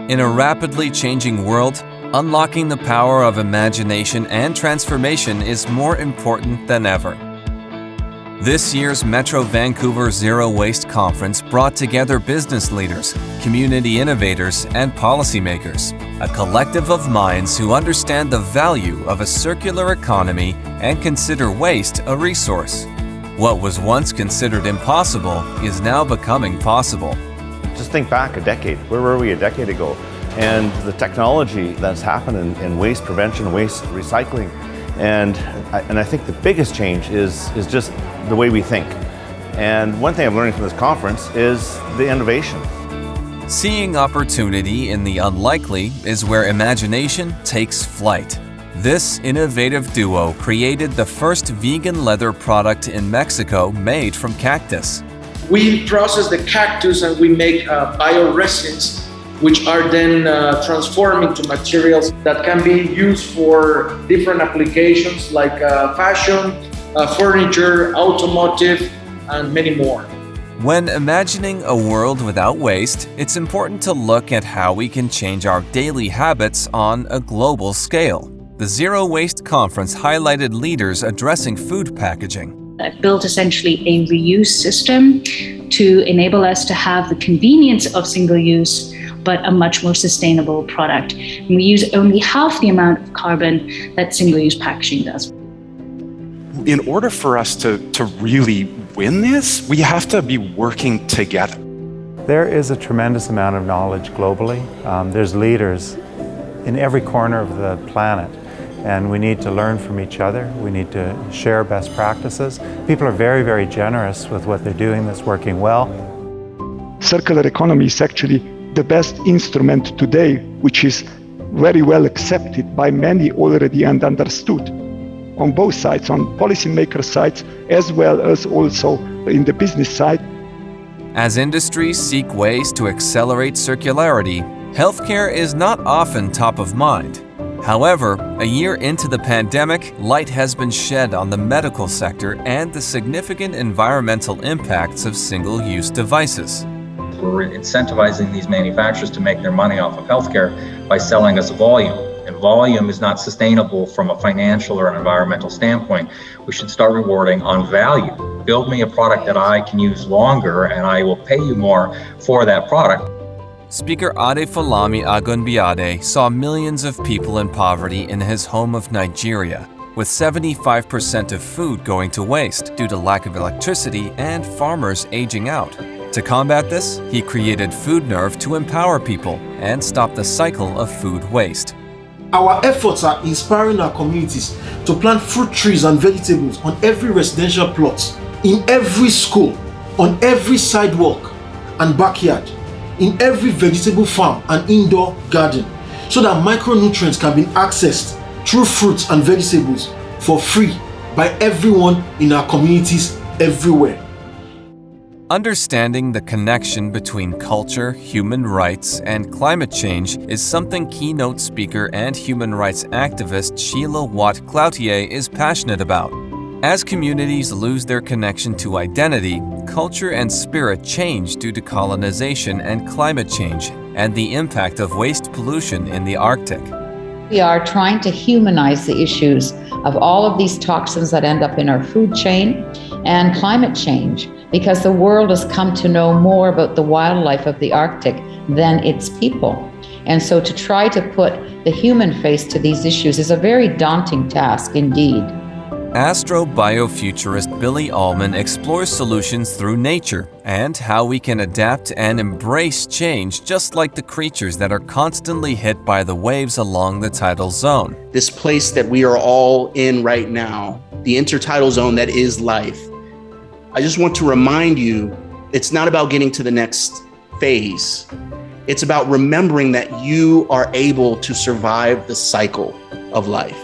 In a rapidly changing world, unlocking the power of imagination and transformation is more important than ever. This year's Metro Vancouver Zero Waste Conference brought together business leaders, community innovators, and policymakers, a collective of minds who understand the value of a circular economy and consider waste a resource. What was once considered impossible is now becoming possible. Just think back a decade. Where were we a decade ago? And the technology that's happened in waste prevention, waste recycling, and I think the biggest change is just the way we think. And one thing I'm learning from this conference is the innovation. Seeing opportunity in the unlikely is where imagination takes flight. This innovative duo created the first vegan leather product in Mexico made from cactus. We process the cactus and we make bioresins, which are then transformed into materials that can be used for different applications like fashion, furniture, automotive, and many more. When imagining a world without waste, it's important to look at how we can change our daily habits on a global scale. The Zero Waste Conference highlighted leaders addressing food packaging. I've built essentially a reuse system to enable us to have the convenience of single use, but a much more sustainable product. And we use only half the amount of carbon that single-use packaging does. In order for us to really win this, we have to be working together. There is a tremendous amount of knowledge globally. There's leaders in every corner of the planet, and we need to learn from each other. We need to share best practices. People are very, very generous with what they're doing that's working well. Circular economy is actually the best instrument today, which is very well accepted by many already and understood on both sides, on policymaker sides, as well as also in the business side. As industries seek ways to accelerate circularity, healthcare is not often top of mind. However, a year into the pandemic, light has been shed on the medical sector and the significant environmental impacts of single-use devices. We're incentivizing these manufacturers to make their money off of healthcare by selling us volume. And volume is not sustainable from a financial or an environmental standpoint. We should start rewarding on value. Build me a product that I can use longer and I will pay you more for that product. Speaker Adefolami Agunbiade saw millions of people in poverty in his home of Nigeria, with 75% of food going to waste due to lack of electricity and farmers aging out. To combat this, he created FoodNerve to empower people and stop the cycle of food waste. Our efforts are inspiring our communities to plant fruit trees and vegetables on every residential plot, in every school, on every sidewalk and backyard, in every vegetable farm and indoor garden, so that micronutrients can be accessed through fruits and vegetables for free by everyone in our communities everywhere. Understanding the connection between culture, human rights, and climate change is something keynote speaker and human rights activist Sheila Watt-Cloutier is passionate about. As communities lose their connection to identity, culture and spirit change due to colonization and climate change, and the impact of waste pollution in the Arctic. We are trying to humanize the issues of all of these toxins that end up in our food chain and climate change, because the world has come to know more about the wildlife of the Arctic than its people. And so to try to put the human face to these issues is a very daunting task indeed. Astro-biofuturist Billy Allman explores solutions through nature and how we can adapt and embrace change, just like the creatures that are constantly hit by the waves along the tidal zone. This place that we are all in right now, the intertidal zone that is life, I just want to remind you, it's not about getting to the next phase. It's about remembering that you are able to survive the cycle of life.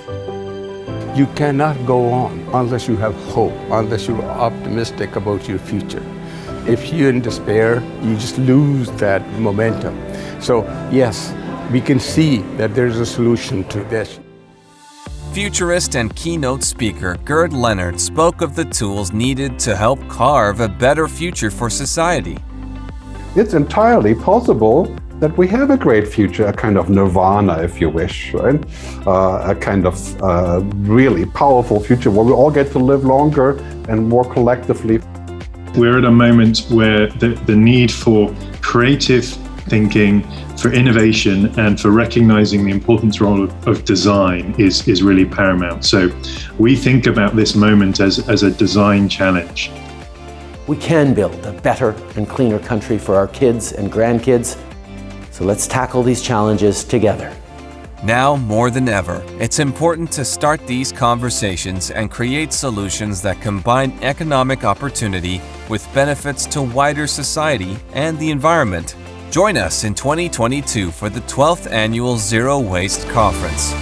You cannot go on unless you have hope, unless you're optimistic about your future. If you're in despair, you just lose that momentum. So yes, we can see that there's a solution to this. Futurist and keynote speaker Gerd Leonard spoke of the tools needed to help carve a better future for society. It's entirely possible that we have a great future, a kind of nirvana, if you wish, right? A kind of really powerful future where we all get to live longer and more collectively. We're at a moment where the need for creative thinking, for innovation, and for recognizing the important role of design is really paramount. So we think about this moment as a design challenge. We can build a better and cleaner country for our kids and grandkids. So let's tackle these challenges together. Now more than ever, it's important to start these conversations and create solutions that combine economic opportunity with benefits to wider society and the environment. Join us in 2022 for the 12th Annual Zero Waste Conference.